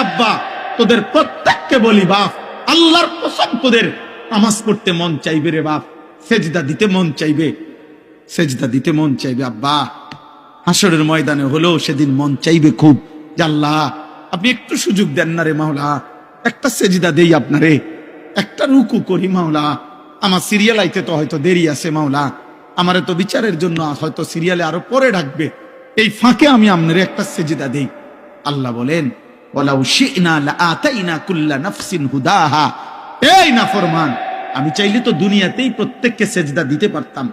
আব্বা, তোদের প্রত্যেককে বলি বাপ, আল্লাহর কসম তোদের নামাজ পড়তে মন চাইবে রে বাপ, সেজদা দিতে মন চাইবে, সেজদা দিতে মন চাইবে আব্বা। হাসরের ময়দানে হলো সেদিন মন চাইবে খুব, যে আল্লাহ আপনি একটু সুযোগ দেন না রে মাওলা, একটা সেজদা দেই আপনারে, একটা রুকু করি মাওলা, আমার সিরিয়াল আইতে তো হয়তো দেরি আছে মাওলা, আমারে তো বিচারের জন্য হয়তো সিরিয়ালে আরো পরে ডাকবে, এই ফাঁকে আমি আপনারে একটা সেজদা দেই। আল্লাহ বলেন ওয়ালাউ শি'না লাআতাইনা কুল্লা নাফসিন হুদাহা, এই নাফরমান, আমি চাইলে তো দুনিয়াতেই প্রত্যেককে সেজদা দিতে পারতাম,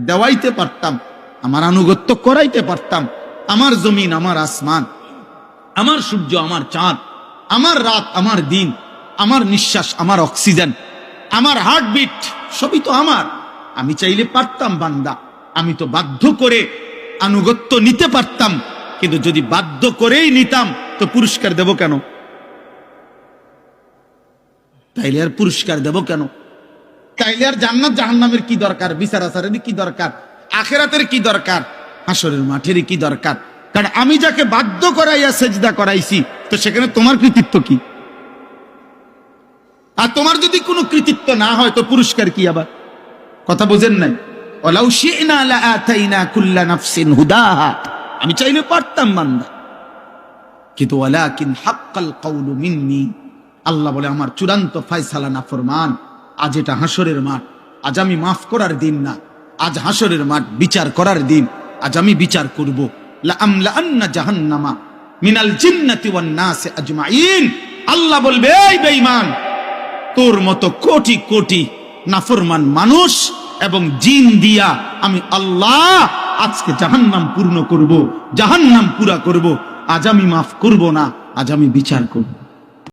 দেওয়াইতে পারতাম, আমার আনুগত্য করাইতে পারতাম। আমার জমিন, আমার আসমান, আমার সূর্য, আমার চাঁদ, আমার রাত, আমার দিন, আমার নিঃশ্বাস, আমার অক্সিজেন, আমার হার্টবিট, সবই তো আমার। আমি চাইলে পারতাম বান্দা, আমি তো বাধ্য করে আনুগত্য নিতে পারতাম, কিন্তু যদি বাধ্য করেই নিতাম তো পুরস্কার দেব কেন? তাইলে আর পুরস্কার দেব কেন? তাইলে আর জান্নাত জাহান্নামের কি দরকার? বিচার আচারের কি দরকার? আখিরাতের কি দরকার? হাসরের মাঠের কি দরকার? কারণ আমি যাকে বাধ্য করাইয়া সেজদা করাইছি, তো সেখানে তোমার কৃতিত্ব কি? আর তোমার যদি কোনো কৃতিত্ব না হয় তো পুরস্কার কি আবার? কথা বোঝেন নাই? ওয়ালাউ শি'না লাআতাইনা কুল্লা নাফসিন হুদাহা, আমি চাইলে পারতাম বান্দা, কিন্তু ওয়ালাকিন হাক্কাল কাউলু মিন্নি, আল্লাহ বলে আমার চূড়ান্ত ফয়সালা নাফরমান। আজ এটা হাসরের মাঠ, আজ আমি মাফ করার দিন না, আজ হাসরের মাঠ বিচার করার দিন, আজ আমি বিচার করব। লা আমলাআন্না জাহান্নামা মিনাল জিন্নাতি ওয়ান নাস আজমাইন, আল্লাহ বলবে এই বেঈমান, তোর মতো কোটি কোটি নাফরমান মানুষ এবং জিন দিয়া আমি আল্লাহ আজকে জাহান্নাম পূর্ণ করব, জাহান্নাম পুরা করব। আজ আমি মাফ করব না, আজ আমি বিচার করব।